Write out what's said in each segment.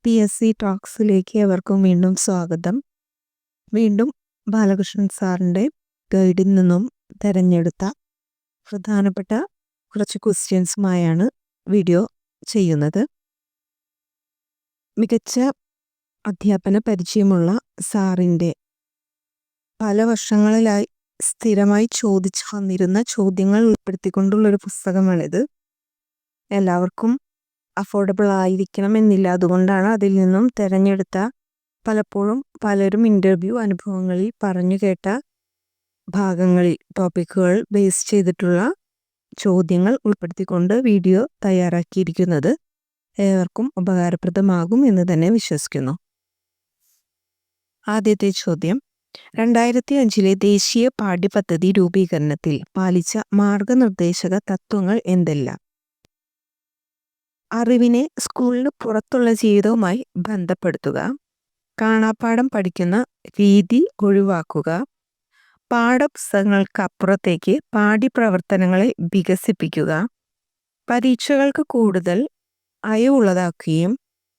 PSC ടോക്സിലേക്ക് ഏവർക്കും വീണ്ടും സ്വാഗതം. വീണ്ടും ബാലകൃഷ്ണൻ സാറിൻ്റെ ഗൈഡിൽ നിന്നും തിരഞ്ഞെടുത്ത പ്രധാനപ്പെട്ട കുറച്ച് ക്വസ്റ്റ്യൻസുമായാണ് വീഡിയോ ചെയ്യുന്നത്. മികച്ച അധ്യാപന പരിചയമുള്ള സാറിൻ്റെ പല വർഷങ്ങളിലായി സ്ഥിരമായി ചോദിച്ചു വന്നിരുന്ന ചോദ്യങ്ങൾ ഉൾപ്പെടുത്തിക്കൊണ്ടുള്ളൊരു പുസ്തകമാണിത്. എല്ലാവർക്കും അഫോർഡബിൾ ആയിരിക്കണമെന്നില്ല. അതുകൊണ്ടാണ് അതിൽ നിന്നും തിരഞ്ഞെടുത്ത പലപ്പോഴും പലരും ഇൻ്റർവ്യൂ അനുഭവങ്ങളിൽ പറഞ്ഞു കേട്ട ഭാഗങ്ങളിൽ ടോപ്പിക്കുകൾ ബേസ് ചെയ്തിട്ടുള്ള ചോദ്യങ്ങൾ ഉൾപ്പെടുത്തിക്കൊണ്ട് വീഡിയോ തയ്യാറാക്കിയിരിക്കുന്നത്. ഏവർക്കും ഉപകാരപ്രദമാകും എന്ന് തന്നെ വിശ്വസിക്കുന്നു. ആദ്യത്തെ ചോദ്യം, 2005 ദേശീയ പാഠ്യപദ്ധതി രൂപീകരണത്തിൽ പാലിച്ച മാർഗനിർദ്ദേശക തത്വങ്ങൾ എന്തെല്ലാം? അറിവിനെ സ്കൂളിന് പുറത്തുള്ള ജീവിതവുമായി ബന്ധപ്പെടുത്തുക, കാണാപ്പാഠം പഠിക്കുന്ന രീതി ഒഴിവാക്കുക, പാഠപുസ്തകങ്ങൾക്ക് അപ്പുറത്തേക്ക് പാഠ്യപ്രവർത്തനങ്ങളെ വികസിപ്പിക്കുക, പരീക്ഷകൾക്ക് കൂടുതൽ അയവുള്ളതാക്കുകയും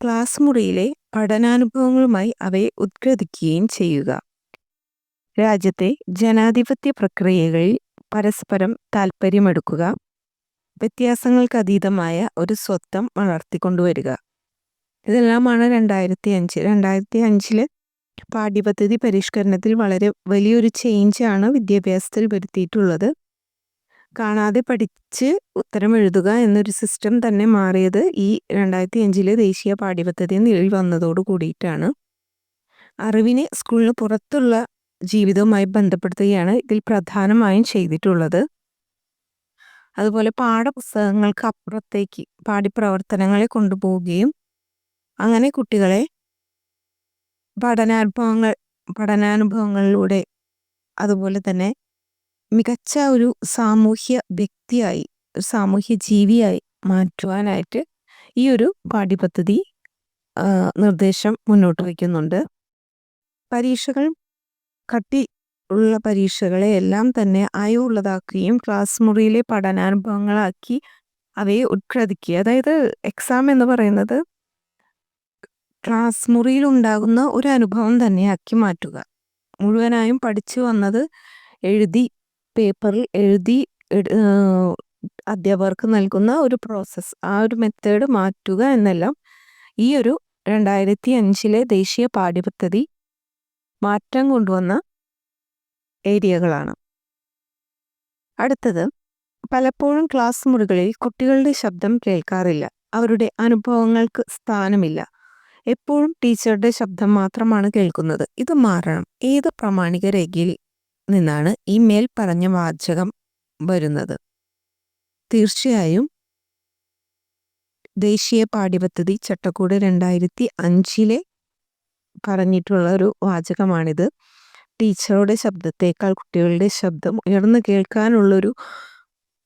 ക്ലാസ് മുറിയിലെ പഠനാനുഭവങ്ങളുമായി അവയെ ഉദ്ഗ്രഥിക്കുകയും ചെയ്യുക. രാജ്യത്തെ ജനാധിപത്യ പ്രക്രിയകളിൽ പരസ്പരം താൽപ്പര്യമെടുക്കുക, വ്യത്യാസങ്ങൾക്ക് അതീതമായ ഒരു സ്വത്വം വളർത്തിക്കൊണ്ടുവരിക. ഇതെല്ലാമാണ് 2005 പാഠ്യപദ്ധതി പരിഷ്കരണത്തിൽ വളരെ വലിയൊരു ചേഞ്ചാണ് വിദ്യാഭ്യാസത്തിൽ വരുത്തിയിട്ടുള്ളത്. കാണാതെ പഠിച്ച് ഉത്തരം എഴുതുക എന്നൊരു സിസ്റ്റം തന്നെ മാറിയത് ഈ 2005 ദേശീയ പാഠ്യപദ്ധതി നിലവിൽ വന്നതോടു കൂടിയിട്ടാണ്. അറിവിനെ സ്കൂളിന് പുറത്തുള്ള ജീവിതവുമായി ബന്ധപ്പെടുത്തുകയാണ് ഇതിൽ പ്രധാനമായും ചെയ്തിട്ടുള്ളത്. അതുപോലെ പാഠപുസ്തകങ്ങൾക്ക് അപ്പുറത്തേക്ക് പാഠ്യപ്രവർത്തനങ്ങളെ കൊണ്ടുപോവുകയും അങ്ങനെ കുട്ടികളെ പഠനാനുഭവങ്ങളിലൂടെ അതുപോലെ തന്നെ മികച്ച ഒരു സാമൂഹ്യ വ്യക്തിയായി, ഒരു സാമൂഹ്യ ജീവിയായി മാറ്റുവാനായിട്ട് ഈ ഒരു പാഠ്യപദ്ധതി നിർദ്ദേശം മുന്നോട്ട് വയ്ക്കുന്നുണ്ട്. പരീക്ഷകൾ ഉള്ള പരീക്ഷകളെ എല്ലാം തന്നെ അയവുള്ളതാക്കുകയും ക്ലാസ് മുറിയിലെ പഠനാനുഭവങ്ങളാക്കി അവയെ ഉദ്ഗ്രഥിക്കുക. അതായത് എക്സാം എന്ന് പറയുന്നത് ക്ലാസ് മുറിയിൽ ഉണ്ടാകുന്ന ഒരു അനുഭവം തന്നെ ആക്കി മാറ്റുക. മുഴുവനായും പഠിച്ചു വന്നത് എഴുതി പേപ്പറിൽ എഴുതി അധ്യാപകർക്ക് നൽകുന്ന ഒരു പ്രോസസ്സ്, ആ ഒരു മെത്തേഡ് മാറ്റുക എന്നെല്ലാം ഈ ഒരു 2005 ദേശീയ പാഠ്യപദ്ധതി മാറ്റം കൊണ്ടുവന്ന ഏരിയകളാണ്. അടുത്തത്, പലപ്പോഴും ക്ലാസ് മുറികളിൽ കുട്ടികളുടെ ശബ്ദം കേൾക്കാറില്ല. അവരുടെ അനുഭവങ്ങൾക്ക് സ്ഥാനമില്ല. എപ്പോഴും ടീച്ചറുടെ ശബ്ദം മാത്രമാണ് കേൾക്കുന്നത്. ഇത് മാറണം. ഏത് പ്രാമാണിക രേഖയിൽ നിന്നാണ് ഈ മേൽ പറഞ്ഞ വാചകം വരുന്നത്? തീർച്ചയായും ദേശീയ പാഠ്യപദ്ധതി ചട്ടക്കൂട് 2005 പറഞ്ഞിട്ടുള്ള ഒരു വാചകമാണിത്. ടീച്ചറുടെ ശബ്ദത്തേക്കാൾ കുട്ടികളുടെ ശബ്ദം ഉയർന്നു കേൾക്കാനുള്ളൊരു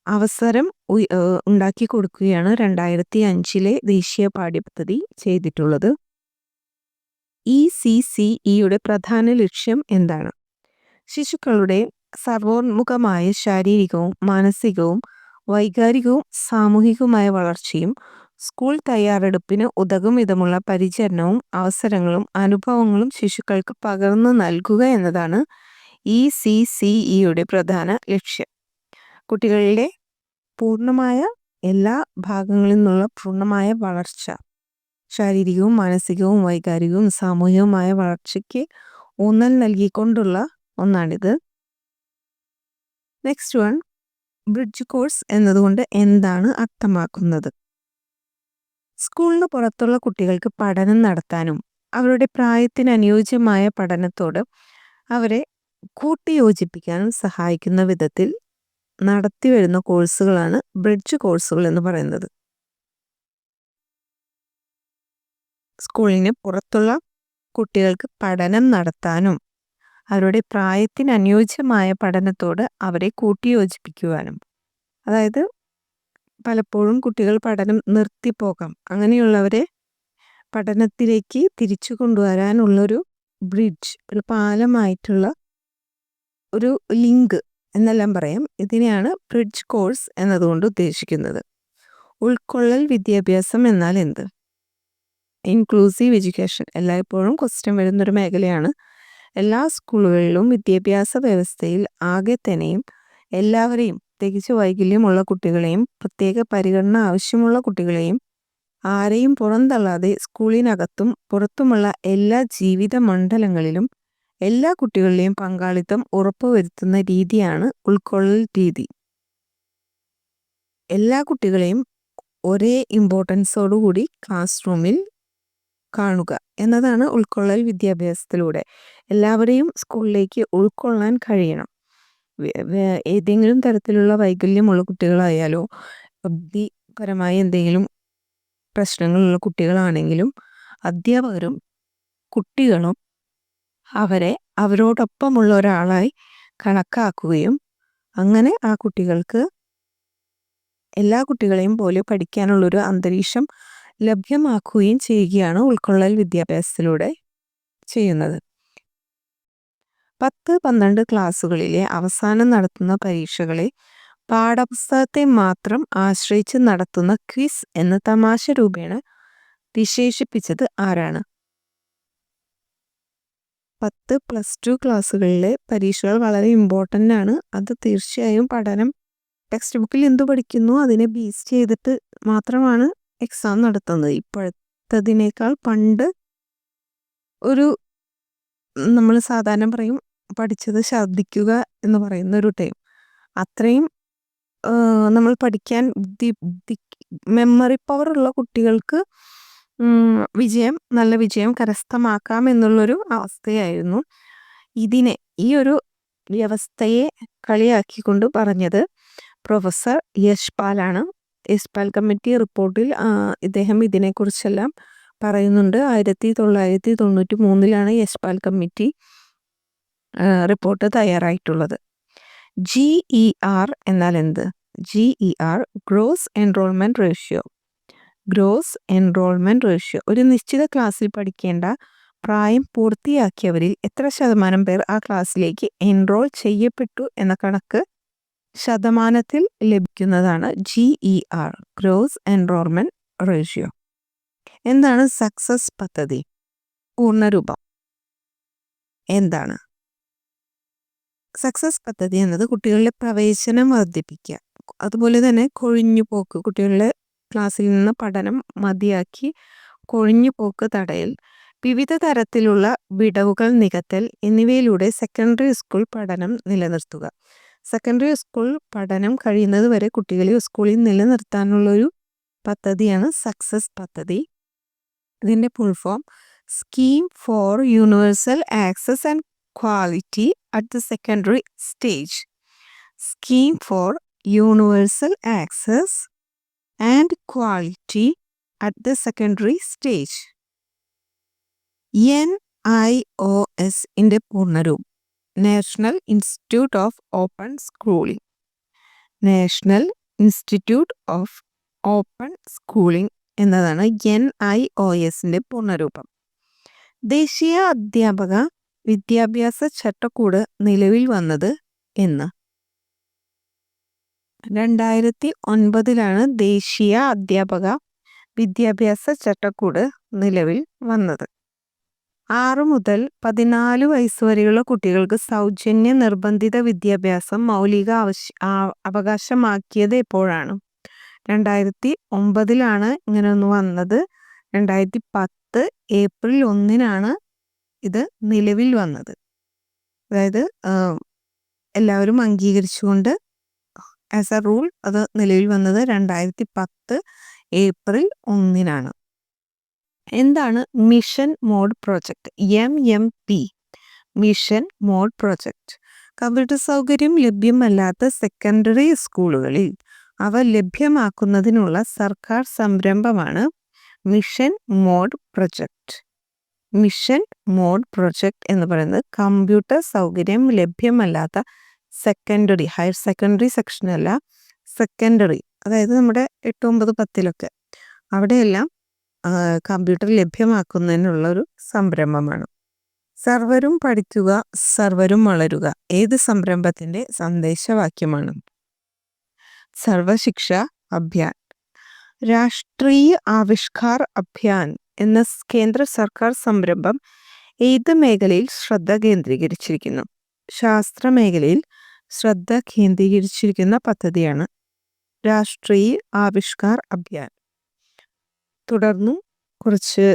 അവസരം ഉണ്ടാക്കി കൊടുക്കുകയാണ് 2005 ദേശീയ പാഠ്യപദ്ധതി ചെയ്തിട്ടുള്ളത്. ECCEയുടെ പ്രധാന ലക്ഷ്യം എന്താണ്? ശിശുക്കളുടെ സർവോന്മുഖമായ ശാരീരികവും മാനസികവും വൈകാരികവും സാമൂഹികവുമായ വളർച്ചയും സ്കൂൾ തയ്യാറെടുപ്പിന് ഉതകും വിധമുള്ള പരിചരണവും അവസരങ്ങളും അനുഭവങ്ങളും ശിശുക്കൾക്ക് പകർന്നു നൽകുക എന്നതാണ് ECCEയുടെ പ്രധാന ലക്ഷ്യം. കുട്ടികളുടെ പൂർണ്ണമായ എല്ലാ ഭാഗങ്ങളിൽ നിന്നുള്ള പൂർണ്ണമായ വളർച്ച, ശാരീരികവും മാനസികവും വൈകാരികവും സാമൂഹികവുമായ വളർച്ചയ്ക്ക് ഊന്നൽ നൽകിക്കൊണ്ടുള്ള ഒന്നാണിത്. നെക്സ്റ്റ് വൺ, ബ്രിഡ്ജ് കോഴ്സ് എന്നതുകൊണ്ട് എന്താണ് അർത്ഥമാക്കുന്നത്? സ്കൂളിന് പുറത്തുള്ള കുട്ടികൾക്ക് പഠനം നടത്താനും അവരുടെ പ്രായത്തിന് അനുയോജ്യമായ പഠനത്തോട് അവരെ കൂട്ടിയോജിപ്പിക്കാനും സഹായിക്കുന്ന വിധത്തിൽ നടത്തിവരുന്ന കോഴ്സുകളാണ് ബ്രിഡ്ജ് കോഴ്സുകൾ എന്ന് പറയുന്നത്. സ്കൂളിന് പുറത്തുള്ള കുട്ടികൾക്ക് പഠനം നടത്താനും അവരുടെ പ്രായത്തിന് അനുയോജ്യമായ പഠനത്തോട് അവരെ കൂട്ടിയോജിപ്പിക്കുവാനും, അതായത് പലപ്പോഴും കുട്ടികൾ പഠനം നിർത്തിപ്പോകാം, അങ്ങനെയുള്ളവരെ പഠനത്തിലേക്ക് തിരിച്ചു കൊണ്ടുവരാനുള്ളൊരു ബ്രിഡ്ജ്, ഒരു പാലമായിട്ടുള്ള ഒരു ലിങ്ക് എന്നെല്ലാം പറയാം. ഇതിനെയാണ് ബ്രിഡ്ജ് കോഴ്സ് എന്നതുകൊണ്ട് ഉദ്ദേശിക്കുന്നത്. ഉൾക്കൊള്ളൽ വിദ്യാഭ്യാസം എന്നാൽ എന്ത്? ഇൻക്ലൂസീവ് എഡ്യൂക്കേഷൻ എല്ലായ്പ്പോഴും ക്വസ്റ്റ്യൻ വരുന്നൊരു മേഖലയാണ്. എല്ലാ സ്കൂളുകളിലും വിദ്യാഭ്യാസ വ്യവസ്ഥയിൽ ആകെ തന്നെയും എല്ലാവരെയും, പ്രത്യേകിച്ച് വൈകല്യമുള്ള കുട്ടികളെയും പ്രത്യേക പരിഗണന ആവശ്യമുള്ള കുട്ടികളെയും ആരെയും പുറന്തള്ളാതെ സ്കൂളിനകത്തും പുറത്തുമുള്ള എല്ലാ ജീവിത മണ്ഡലങ്ങളിലും എല്ലാ കുട്ടികളുടെയും പങ്കാളിത്തം ഉറപ്പുവരുത്തുന്ന രീതിയാണ് ഉൾക്കൊള്ളൽ രീതി. എല്ലാ കുട്ടികളെയും ഒരേ ഇമ്പോർട്ടൻസോടുകൂടി ക്ലാസ് റൂമിൽ കാണുക എന്നതാണ് ഉൾക്കൊള്ളൽ വിദ്യാഭ്യാസത്തിലൂടെ. എല്ലാവരെയും സ്കൂളിലേക്ക് ഉൾക്കൊള്ളാൻ കഴിയണം. ഏതെങ്കിലും തരത്തിലുള്ള വൈകല്യമുള്ള കുട്ടികളായാലോ ബുദ്ധിപരമായ എന്തെങ്കിലും പ്രശ്നങ്ങളുള്ള കുട്ടികളാണെങ്കിലും അധ്യാപകരും കുട്ടികളും അവരെ അവരോടൊപ്പമുള്ള ഒരാളായി കണക്കാക്കുകയും അങ്ങനെ ആ കുട്ടികൾക്ക് എല്ലാ കുട്ടികളെയും പോലെ പഠിക്കാനുള്ളൊരു അന്തരീക്ഷം ലഭ്യമാക്കുകയും ചെയ്യുകയാണ് ഉൾക്കൊള്ളൽ വിദ്യാഭ്യാസത്തിലൂടെ ചെയ്യുന്നത്. 10-12 ക്ലാസ്സുകളിലെ അവസാനം നടത്തുന്ന പരീക്ഷകളെ പാഠപുസ്തകത്തെ മാത്രം ആശ്രയിച്ച് നടത്തുന്ന ക്വിസ് എന്ന തമാശ രൂപേണ വിശേഷിപ്പിച്ചത് ആരാണ്? 10+2 ക്ലാസ്സുകളിലെ പരീക്ഷകൾ വളരെ ഇമ്പോർട്ടൻ്റ് ആണ്. അത് തീർച്ചയായും പഠനം ടെക്സ്റ്റ് ബുക്കിൽ എന്തു പഠിക്കുന്നു അതിനെ ബേസ് ചെയ്തിട്ട് മാത്രമാണ് എക്സാം നടത്തുന്നത്. ഇപ്പോഴത്തതിനേക്കാൾ പണ്ട് ഒരു നമ്മൾ സാധാരണ പറയും പഠിച്ചത് ഛർദ്ദിക്കുക എന്ന് പറയുന്ന ഒരു ടൈം, അത്രയും നമ്മൾ പഠിക്കാൻ മെമ്മറി പവർ ഉള്ള കുട്ടികൾക്ക് നല്ല വിജയം കരസ്ഥമാക്കാം എന്നുള്ളൊരു അവസ്ഥയായിരുന്നു. ഈ ഒരു വ്യവസ്ഥയെ കളിയാക്കിക്കൊണ്ട് പറഞ്ഞത് പ്രൊഫസർ യശ്പാലാണ്. യശ്പാൽ കമ്മിറ്റി റിപ്പോർട്ടിൽ ഇദ്ദേഹം ഇതിനെക്കുറിച്ചെല്ലാം പറയുന്നുണ്ട്. 1993 യശ്പാൽ കമ്മിറ്റി റിപ്പോർട്ട് തയ്യാറായിട്ടുള്ളത്. GER എന്നാൽ എന്ത്? GER gross enrolment ratio. Gross enrolment ratio ഒരു നിശ്ചിത ക്ലാസ്സിൽ പഠിക്കേണ്ട പ്രായം പൂർത്തിയാക്കിയവരിൽ എത്ര ശതമാനം പേർ ആ ക്ലാസ്സിലേക്ക് എൻറോൾ ചെയ്യപ്പെട്ടു എന്ന കണക്ക് ശതമാനത്തിൽ ലഭിക്കുന്നതാണ് GER ഗ്രോസ് എൻറോൾമെന്റ് റേഷ്യോ. എന്താണ് സക്സസ് പദ്ധതി? പൂർണ്ണരൂപം എന്താണ്? സക്സസ് പദ്ധതി എന്നത് കുട്ടികളുടെ പ്രവേശനം വർദ്ധിപ്പിക്കുക, അതുപോലെ തന്നെ കൊഴിഞ്ഞുപോക്ക്, കുട്ടികളുടെ ക്ലാസ്സിൽ നിന്ന് പഠനം മതിയാക്കി കൊഴിഞ്ഞുപോക്ക് തടയൽ, വിവിധ തരത്തിലുള്ള വിടവുകൾ നികത്തൽ എന്നിവയിലൂടെ സെക്കൻഡറി സ്കൂൾ പഠനം നിലനിർത്തുക. സെക്കൻഡറി സ്കൂൾ പഠനം കഴിയുന്നത് വരെ കുട്ടികളെ സ്കൂളിൽ നിലനിർത്താനുള്ളൊരു പദ്ധതിയാണ് സക്സസ് പദ്ധതി. ഇതിൻ്റെ full form scheme for universal access and quality at the secondary stage. Scheme for universal access and quality at the secondary stage. NIOS ൻ്റെ പൂർണ്ണരൂപം national institute of open schooling. National institute of open schooling എന്നതാണ് NIOS ൻ്റെ പൂർണ്ണരൂപം. ദേശീയ അധ്യാപക വിദ്യാഭ്യാസ ചട്ടക്കൂട് നിലവിൽ വന്നത് എന്ന്? 2009 ദേശീയ അധ്യാപക വിദ്യാഭ്യാസ ചട്ടക്കൂട് നിലവിൽ വന്നത്. 6 മുതൽ 14 വയസ്സ് വരെയുള്ള കുട്ടികൾക്ക് സൗജന്യ നിർബന്ധിത വിദ്യാഭ്യാസം മൗലിക അവകാശമാക്കിയത് എപ്പോഴാണ്? 2009 ഇങ്ങനെ ഒന്ന് വന്നത്. 2010 ഏപ്രിൽ 1 ഇത് നിലവിൽ വന്നത്. അതായത് എല്ലാവരും അംഗീകരിച്ചുകൊണ്ട് ആസ് എ റൂൾ അത് നിലവിൽ വന്നത് 2010 ഏപ്രിൽ 1. എന്താണ് mission mode project? MMP mission mode project. Computer സൗകര്യം ലഭ്യമല്ലാത്ത സെക്കൻഡറി സ്കൂളുകളിൽ അവ ലഭ്യമാക്കുന്നതിനുള്ള സർക്കാർ സംരംഭമാണ് mission mode project. Mission mode project എന്ന് പറയുന്നത് കമ്പ്യൂട്ടർ സൗകര്യം ലഭ്യമല്ലാത്ത സെക്കൻഡറി, ഹയർ സെക്കൻഡറി സെക്ഷനല്ല, സെക്കൻഡറി, അതായത് നമ്മുടെ 8, 9, 10 അവിടെയെല്ലാം കമ്പ്യൂട്ടർ ലഭ്യമാക്കുന്നതിനുള്ളൊരു സംരംഭമാണ്. സർവരും പഠിക്കുക, സർവരും വളരുക ഏത് സംരംഭത്തിൻ്റെ സന്ദേശവാക്യമാണ്? സർവശിക്ഷ അഭിയാൻ. രാഷ്ട്രീയ ആവിഷ്കാർ അഭിയാൻ എന്ന കേന്ദ്ര സർക്കാർ സംരംഭം ഏത് മേഖലയിൽ ശ്രദ്ധ കേന്ദ്രീകരിച്ചിരിക്കുന്നു? ശാസ്ത്ര മേഖലയിൽ ശ്രദ്ധ കേന്ദ്രീകരിച്ചിരിക്കുന്ന പദ്ധതിയാണ് രാഷ്ട്രീയ ആവിഷ്കാർ അഭിയാൻ. തുടർന്നും കുറച്ച്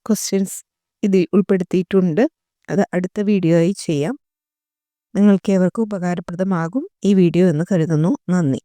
ക്വസ്റ്റ്യൻസ് ഇതിൽ ഉൾപ്പെടുത്തിയിട്ടുണ്ട്. അത് അടുത്ത വീഡിയോയിൽ ചെയ്യാം. നിങ്ങൾക്ക് ഏവർക്കും ഉപകാരപ്രദമാകും ഈ വീഡിയോ എന്ന് കരുതുന്നു. നന്ദി.